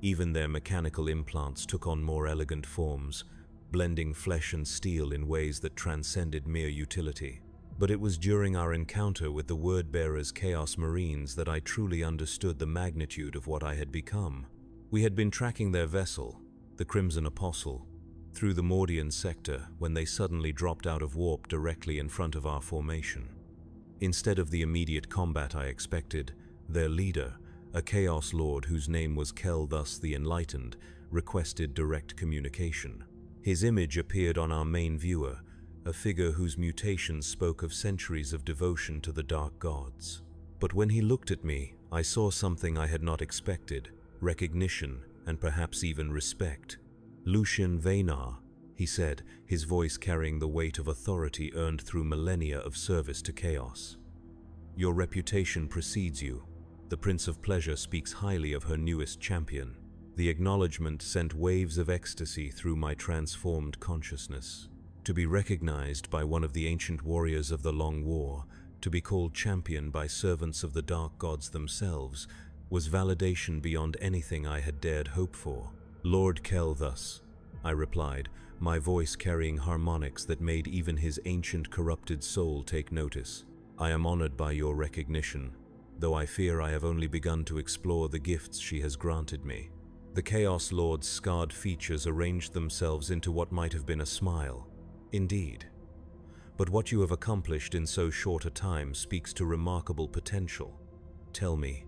Even their mechanical implants took on more elegant forms, blending flesh and steel in ways that transcended mere utility. But it was during our encounter with the Word-Bearers Chaos Marines that I truly understood the magnitude of what I had become. We had been tracking their vessel, the Crimson Apostle, through the Mordian sector when they suddenly dropped out of warp directly in front of our formation. Instead of the immediate combat I expected, their leader, a Chaos Lord whose name was Kel thus the Enlightened, requested direct communication. His image appeared on our main viewer, a figure whose mutations spoke of centuries of devotion to the dark gods. But when he looked at me, I saw something I had not expected: recognition and perhaps even respect. "Lucian Vaynar," he said, his voice carrying the weight of authority earned through millennia of service to chaos. "Your reputation precedes you. The Prince of Pleasure speaks highly of her newest champion." The acknowledgement sent waves of ecstasy through my transformed consciousness. To be recognized by one of the ancient warriors of the Long War, to be called champion by servants of the dark gods themselves, was validation beyond anything I had dared hope for. "Lord Kel thus," I replied, my voice carrying harmonics that made even his ancient corrupted soul take notice. "I am honored by your recognition, though I fear I have only begun to explore the gifts she has granted me." The Chaos Lord's scarred features arranged themselves into what might have been a smile. "Indeed. But what you have accomplished in so short a time speaks to remarkable potential. Tell me,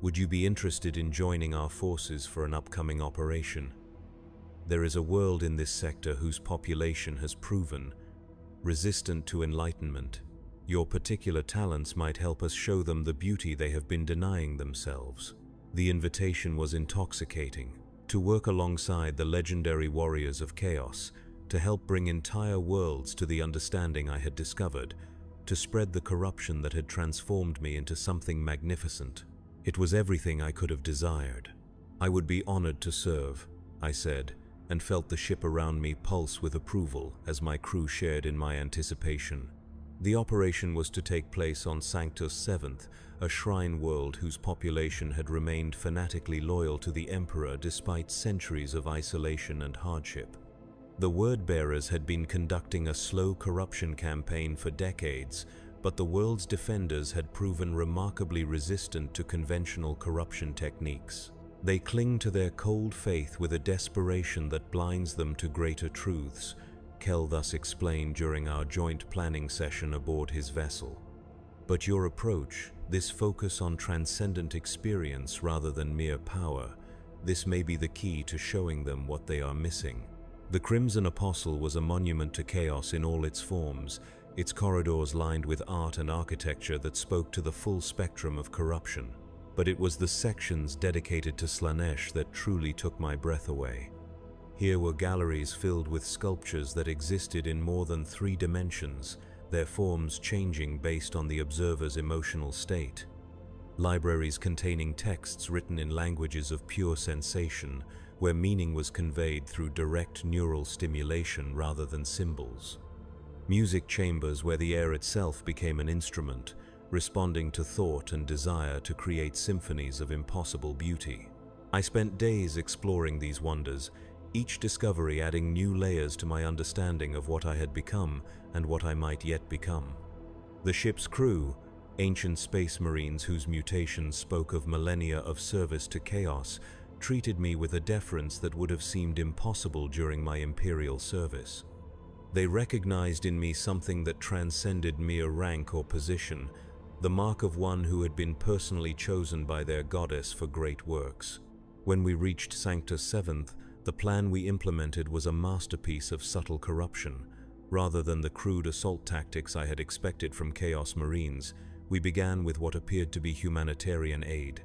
would you be interested in joining our forces for an upcoming operation? There is a world in this sector whose population has proven resistant to enlightenment. Your particular talents might help us show them the beauty they have been denying themselves." The invitation was intoxicating. To work alongside the legendary warriors of chaos, to help bring entire worlds to the understanding I had discovered, to spread the corruption that had transformed me into something magnificent. It was everything I could have desired. "I would be honored to serve," I said, and felt the ship around me pulse with approval as my crew shared in my anticipation. The operation was to take place on Sanctus VII, a shrine world whose population had remained fanatically loyal to the Emperor despite centuries of isolation and hardship. The Word-Bearers had been conducting a slow corruption campaign for decades, but the world's defenders had proven remarkably resistant to conventional corruption techniques. They cling to their cold faith with a desperation that blinds them to greater truths, Kel thus explained during our joint planning session aboard his vessel. "But your approach, this focus on transcendent experience rather than mere power, this may be the key to showing them what they are missing." The Crimson Apostle was a monument to chaos in all its forms, its corridors lined with art and architecture that spoke to the full spectrum of corruption. But it was the sections dedicated to Slaanesh that truly took my breath away. Here were galleries filled with sculptures that existed in more than 3 dimensions, their forms changing based on the observer's emotional state. Libraries containing texts written in languages of pure sensation, where meaning was conveyed through direct neural stimulation rather than symbols. Music chambers where the air itself became an instrument, responding to thought and desire to create symphonies of impossible beauty. I spent days exploring these wonders, each discovery adding new layers to my understanding of what I had become and what I might yet become. The ship's crew, ancient space marines whose mutations spoke of millennia of service to chaos, treated me with a deference that would have seemed impossible during my imperial service. They recognized in me something that transcended mere rank or position, the mark of one who had been personally chosen by their goddess for great works. When we reached Sanctus 7th, the plan we implemented was a masterpiece of subtle corruption. Rather than the crude assault tactics I had expected from Chaos Marines, we began with what appeared to be humanitarian aid.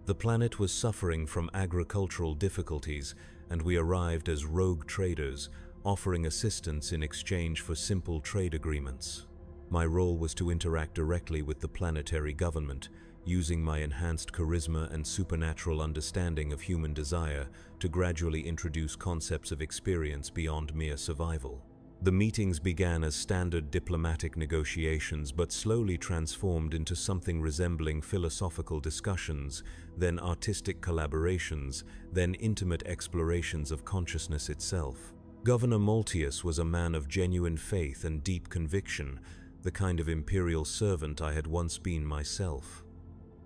The planet was suffering from agricultural difficulties, and we arrived as rogue traders, offering assistance in exchange for simple trade agreements. My role was to interact directly with the planetary government, using my enhanced charisma and supernatural understanding of human desire to gradually introduce concepts of experience beyond mere survival. The meetings began as standard diplomatic negotiations but slowly transformed into something resembling philosophical discussions, then artistic collaborations, then intimate explorations of consciousness itself. Governor Maltius was a man of genuine faith and deep conviction, the kind of imperial servant I had once been myself.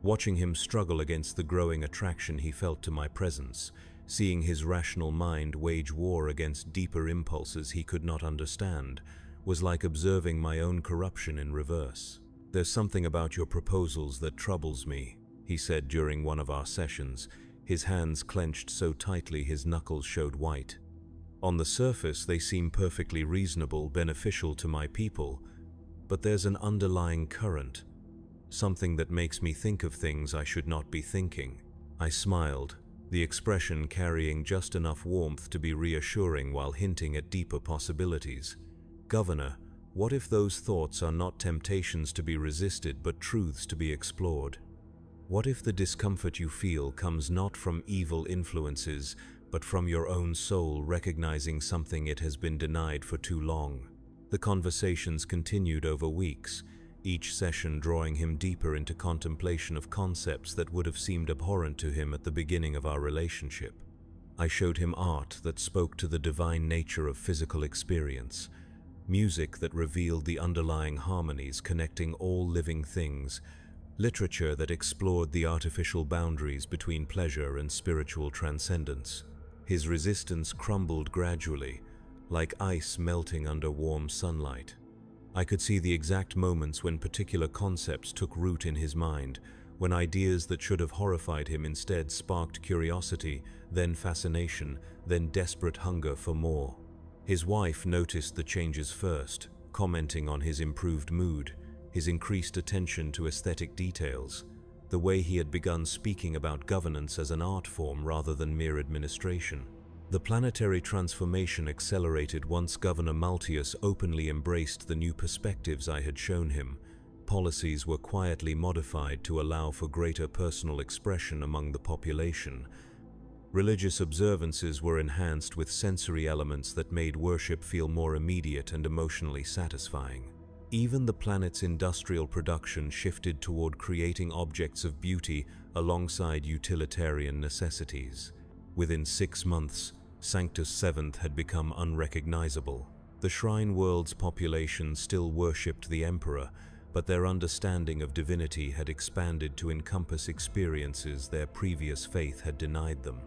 Watching him struggle against the growing attraction he felt to my presence, seeing his rational mind wage war against deeper impulses he could not understand, was like observing my own corruption in reverse. "There's something about your proposals that troubles me," he said during one of our sessions, his hands clenched so tightly his knuckles showed white. "On the surface, they seem perfectly reasonable, beneficial to my people, but there's an underlying current, something that makes me think of things I should not be thinking." I smiled, the expression carrying just enough warmth to be reassuring while hinting at deeper possibilities. "Governor, what if those thoughts are not temptations to be resisted but truths to be explored? What if the discomfort you feel comes not from evil influences, but from your own soul recognizing something it has been denied for too long?" The conversations continued over weeks, each session drawing him deeper into contemplation of concepts that would have seemed abhorrent to him at the beginning of our relationship. I showed him art that spoke to the divine nature of physical experience, music that revealed the underlying harmonies connecting all living things, literature that explored the artificial boundaries between pleasure and spiritual transcendence. His resistance crumbled gradually, like ice melting under warm sunlight. I could see the exact moments when particular concepts took root in his mind, when ideas that should have horrified him instead sparked curiosity, then fascination, then desperate hunger for more. His wife noticed the changes first, commenting on his improved mood, his increased attention to aesthetic details, the way he had begun speaking about governance as an art form rather than mere administration. The planetary transformation accelerated once Governor Maltius openly embraced the new perspectives I had shown him. Policies were quietly modified to allow for greater personal expression among the population. Religious observances were enhanced with sensory elements that made worship feel more immediate and emotionally satisfying. Even the planet's industrial production shifted toward creating objects of beauty alongside utilitarian necessities. Within 6 months, Sanctus 7th had become unrecognizable. The Shrine World's population still worshipped the Emperor, but their understanding of divinity had expanded to encompass experiences their previous faith had denied them.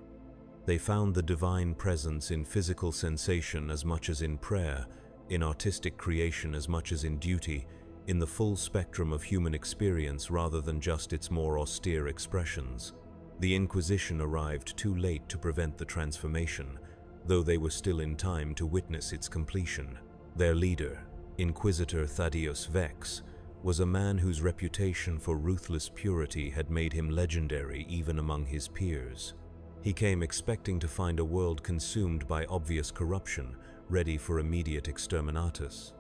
They found the divine presence in physical sensation as much as in prayer, in artistic creation as much as in duty, in the full spectrum of human experience rather than just its more austere expressions. The Inquisition arrived too late to prevent the transformation, though they were still in time to witness its completion. Their leader, Inquisitor Thaddeus Vex was a man whose reputation for ruthless purity had made him legendary even among his peers. He came expecting to find a world consumed by obvious corruption, ready for immediate exterminatus.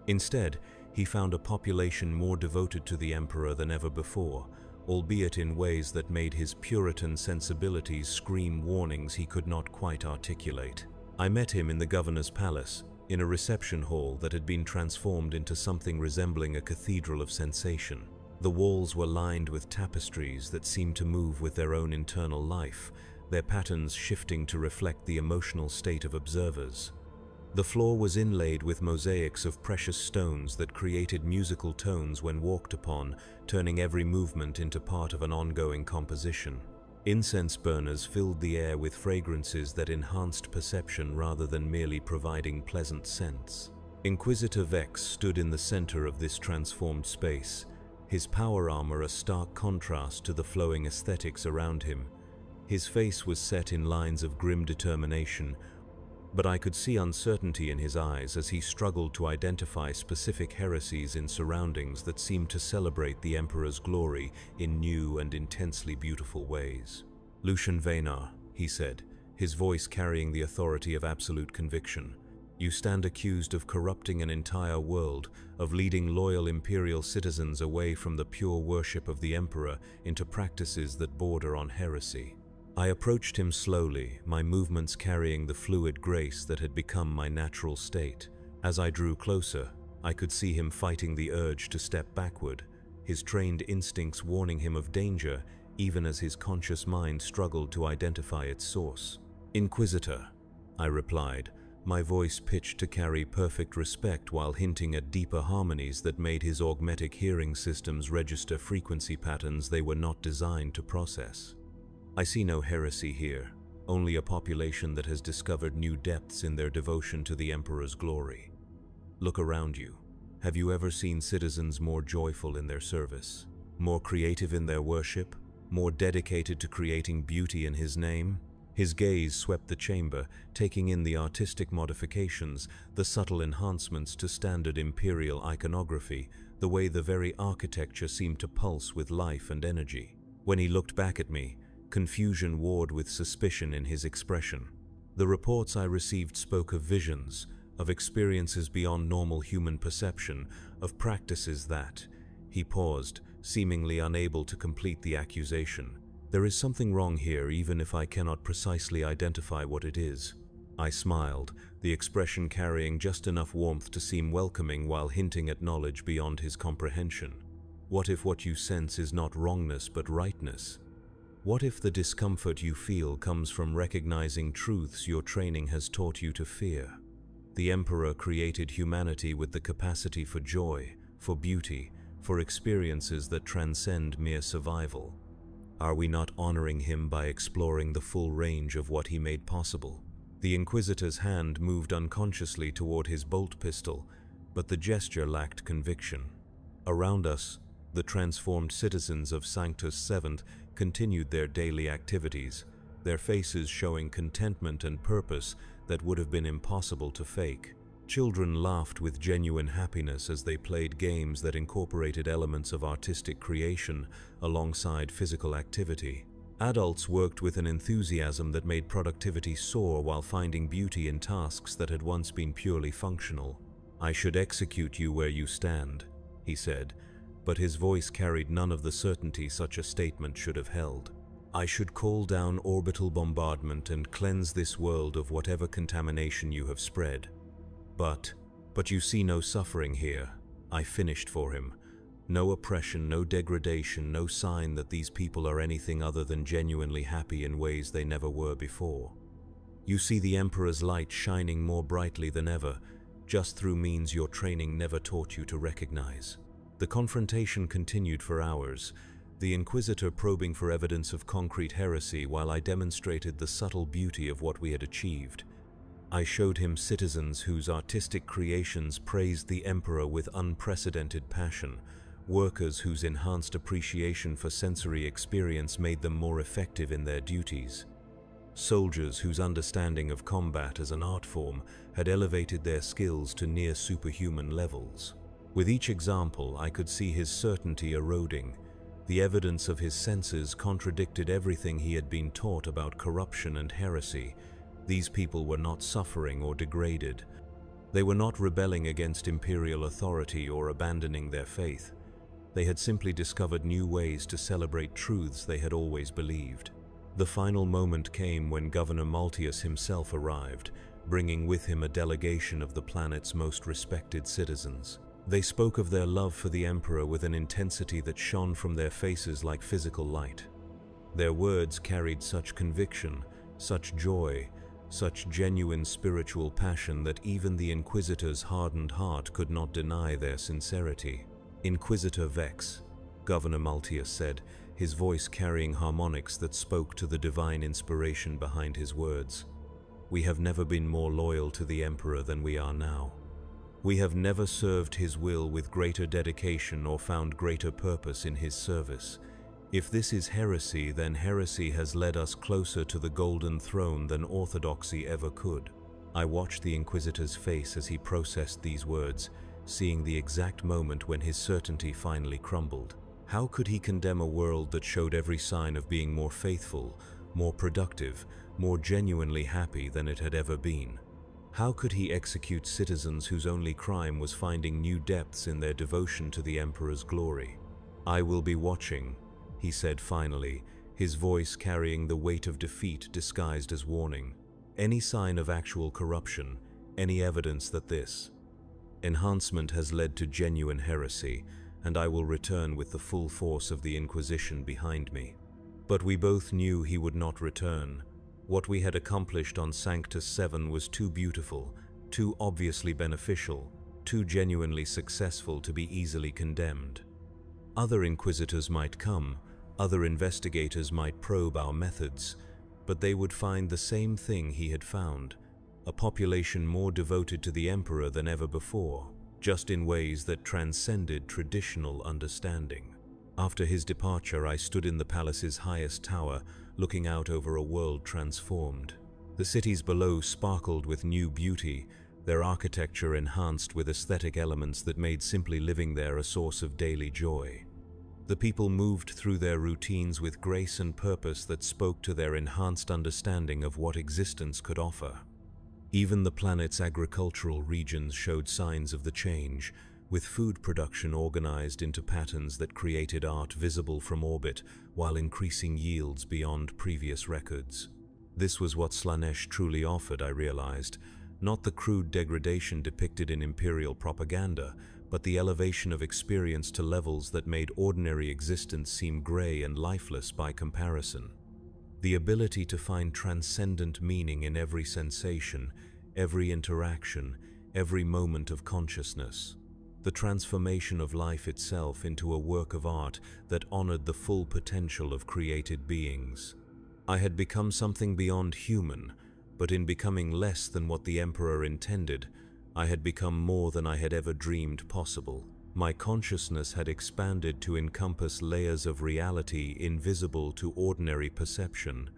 Instead, he found a population more devoted to the Emperor than ever before, albeit in ways that made his Puritan sensibilities scream warnings he could not quite articulate. I met him in the governor's palace, in a reception hall that had been transformed into something resembling a cathedral of sensation. The walls were lined with tapestries that seemed to move with their own internal life, their patterns shifting to reflect the emotional state of observers. The floor was inlaid with mosaics of precious stones that created musical tones when walked upon, turning every movement into part of an ongoing composition. Incense burners filled the air with fragrances that enhanced perception rather than merely providing pleasant scents. Inquisitor Vex stood in the center of this transformed space, his power armor a stark contrast to the flowing aesthetics around him. His face was set in lines of grim determination, but I could see uncertainty in his eyes as he struggled to identify specific heresies in surroundings that seemed to celebrate the Emperor's glory in new and intensely beautiful ways. "Lucian Venar," he said, his voice carrying the authority of absolute conviction, "you stand accused of corrupting an entire world, of leading loyal imperial citizens away from the pure worship of the Emperor into practices that border on heresy." I approached him slowly, my movements carrying the fluid grace that had become my natural state. As I drew closer, I could see him fighting the urge to step backward, his trained instincts warning him of danger, even as his conscious mind struggled to identify its source. "Inquisitor," I replied, my voice pitched to carry perfect respect while hinting at deeper harmonies that made his augmetic hearing systems register frequency patterns they were not designed to process. "I see no heresy here, only a population that has discovered new depths in their devotion to the Emperor's glory. Look around you. Have you ever seen citizens more joyful in their service, more creative in their worship, more dedicated to creating beauty in his name?" His gaze swept the chamber, taking in the artistic modifications, the subtle enhancements to standard imperial iconography, the way the very architecture seemed to pulse with life and energy. When he looked back at me, confusion warred with suspicion in his expression. The reports I received spoke of visions, of experiences beyond normal human perception, of practices that... He paused, seemingly unable to complete the accusation. "There is something wrong here, even if I cannot precisely identify what it is." I smiled, the expression carrying just enough warmth to seem welcoming while hinting at knowledge beyond his comprehension. "What if what you sense is not wrongness but rightness? What if the discomfort you feel comes from recognizing truths your training has taught you to fear? The Emperor created humanity with the capacity for joy, for beauty, for experiences that transcend mere survival. Are we not honoring him by exploring the full range of what he made possible?" The Inquisitor's hand moved unconsciously toward his bolt pistol, but the gesture lacked conviction. Around us, the transformed citizens of Sanctus Seventh continued their daily activities, their faces showing contentment and purpose that would have been impossible to fake. Children laughed with genuine happiness as they played games that incorporated elements of artistic creation alongside physical activity. Adults worked with an enthusiasm that made productivity soar while finding beauty in tasks that had once been purely functional. "I should execute you where you stand," he said, but his voice carried none of the certainty such a statement should have held. "I should call down orbital bombardment and cleanse this world of whatever contamination you have spread. But you see no suffering here," I finished for him. "No oppression, no degradation, no sign that these people are anything other than genuinely happy in ways they never were before. You see the Emperor's light shining more brightly than ever, just through means your training never taught you to recognize." The confrontation continued for hours, the Inquisitor probing for evidence of concrete heresy while I demonstrated the subtle beauty of what we had achieved. I showed him citizens whose artistic creations praised the Emperor with unprecedented passion, workers whose enhanced appreciation for sensory experience made them more effective in their duties. Soldiers whose understanding of combat as an art form had elevated their skills to near superhuman levels. With each example, I could see his certainty eroding. The evidence of his senses contradicted everything he had been taught about corruption and heresy. These people were not suffering or degraded. They were not rebelling against imperial authority or abandoning their faith. They had simply discovered new ways to celebrate truths they had always believed. The final moment came when Governor Maltius himself arrived, bringing with him a delegation of the planet's most respected citizens. They spoke of their love for the Emperor with an intensity that shone from their faces like physical light. Their words carried such conviction, such joy, such genuine spiritual passion that even the Inquisitor's hardened heart could not deny their sincerity. "Inquisitor Vex," Governor Maltius said, his voice carrying harmonics that spoke to the divine inspiration behind his words. "We have never been more loyal to the Emperor than we are now. We have never served his will with greater dedication or found greater purpose in his service. If this is heresy, then heresy has led us closer to the Golden Throne than orthodoxy ever could." I watched the Inquisitor's face as he processed these words, seeing the exact moment when his certainty finally crumbled. How could he condemn a world that showed every sign of being more faithful, more productive, more genuinely happy than it had ever been? How could he execute citizens whose only crime was finding new depths in their devotion to the Emperor's glory? "I will be watching," he said finally, his voice carrying the weight of defeat disguised as warning. "Any sign of actual corruption, any evidence that this enhancement has led to genuine heresy, and I will return with the full force of the Inquisition behind me." But we both knew he would not return. What we had accomplished on Sanctus 7 was too beautiful, too obviously beneficial, too genuinely successful to be easily condemned. Other Inquisitors might come, other investigators might probe our methods, but they would find the same thing he had found: a population more devoted to the Emperor than ever before, just in ways that transcended traditional understanding. After his departure, I stood in the palace's highest tower, looking out over a world transformed. The cities below sparkled with new beauty, their architecture enhanced with aesthetic elements that made simply living there a source of daily joy. The people moved through their routines with grace and purpose that spoke to their enhanced understanding of what existence could offer. Even the planet's agricultural regions showed signs of the change, with food production organized into patterns that created art visible from orbit while increasing yields beyond previous records. This was what Slaanesh truly offered, I realized, not the crude degradation depicted in imperial propaganda, but the elevation of experience to levels that made ordinary existence seem gray and lifeless by comparison. The ability to find transcendent meaning in every sensation, every interaction, every moment of consciousness. The transformation of life itself into a work of art that honored the full potential of created beings. I had become something beyond human, but in becoming less than what the Emperor intended, I had become more than I had ever dreamed possible. My consciousness had expanded to encompass layers of reality invisible to ordinary perception.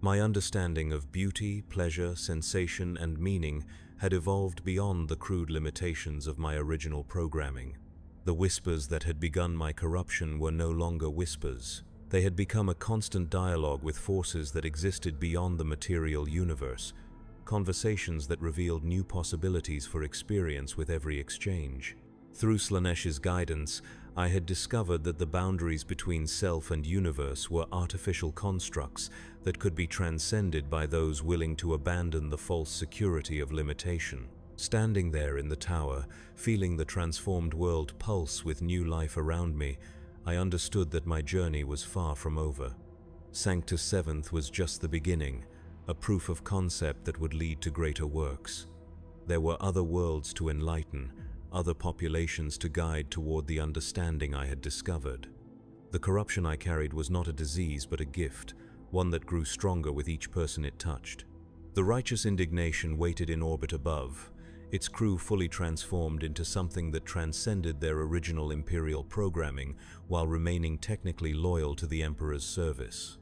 My understanding of beauty, pleasure, sensation, and meaning had evolved beyond the crude limitations of my original programming. The whispers that had begun my corruption were no longer whispers. They had become a constant dialogue with forces that existed beyond the material universe, conversations that revealed new possibilities for experience with every exchange. Through Slaanesh's guidance, I had discovered that the boundaries between self and universe were artificial constructs that could be transcended by those willing to abandon the false security of limitation. Standing there in the tower, feeling the transformed world pulse with new life around me, I understood that my journey was far from over. Sanctus 7 was just the beginning, a proof of concept that would lead to greater works. There were other worlds to enlighten, other populations to guide toward the understanding I had discovered. The corruption I carried was not a disease but a gift, one that grew stronger with each person it touched. The righteous indignation waited in orbit above, its crew fully transformed into something that transcended their original imperial programming while remaining technically loyal to the Emperor's service.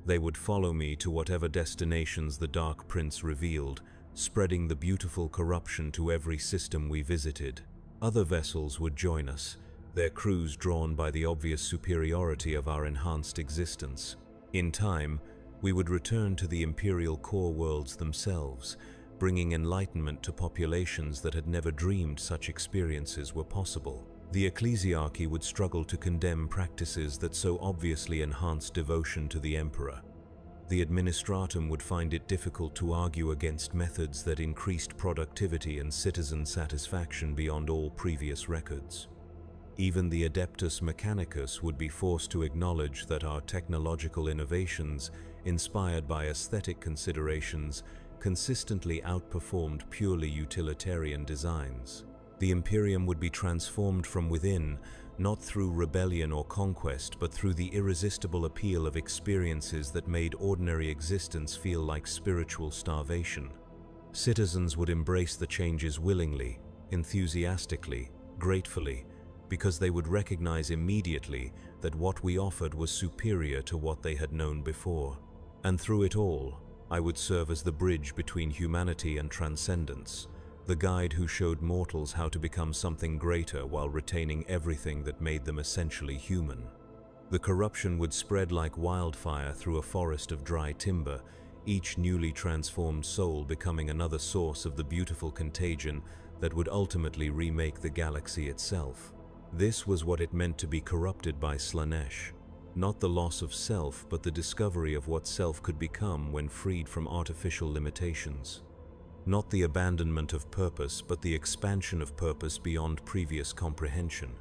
They would follow me to whatever destinations the Dark Prince revealed, spreading the beautiful corruption to every system we visited. Other vessels would join us, their crews drawn by the obvious superiority of our enhanced existence. In time, we would return to the Imperial core worlds themselves, bringing enlightenment to populations that had never dreamed such experiences were possible. The ecclesiarchy would struggle to condemn practices that so obviously enhanced devotion to the Emperor. The administratum would find it difficult to argue against methods that increased productivity and citizen satisfaction beyond all previous records. Even the Adeptus Mechanicus would be forced to acknowledge that our technological innovations, inspired by aesthetic considerations, consistently outperformed purely utilitarian designs. The Imperium would be transformed from within, not through rebellion or conquest, but through the irresistible appeal of experiences that made ordinary existence feel like spiritual starvation. Citizens would embrace the changes willingly, enthusiastically, gratefully, because they would recognize immediately that what we offered was superior to what they had known before. And through it all, I would serve as the bridge between humanity and transcendence, the guide who showed mortals how to become something greater while retaining everything that made them essentially human. The corruption would spread like wildfire through a forest of dry timber, each newly transformed soul becoming another source of the beautiful contagion that would ultimately remake the galaxy itself. This was what it meant to be corrupted by Slaanesh. Not the loss of self, but the discovery of what self could become when freed from artificial limitations. Not the abandonment of purpose, but the expansion of purpose beyond previous comprehension.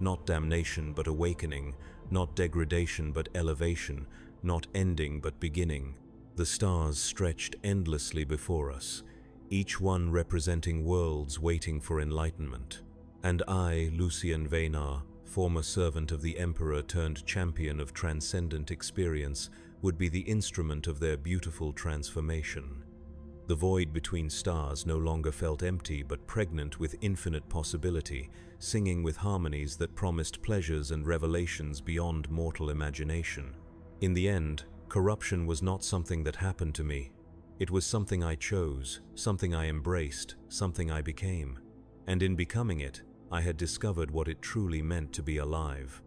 Not damnation, but awakening. Not degradation, but elevation. Not ending, but beginning. The stars stretched endlessly before us, each one representing worlds waiting for enlightenment. And I, Lucien Veynar, former servant of the Emperor turned champion of transcendent experience, would be the instrument of their beautiful transformation. The void between stars no longer felt empty but pregnant with infinite possibility, singing with harmonies that promised pleasures and revelations beyond mortal imagination. In the end, corruption was not something that happened to me. It was something I chose, something I embraced, something I became. And in becoming it, I had discovered what it truly meant to be alive.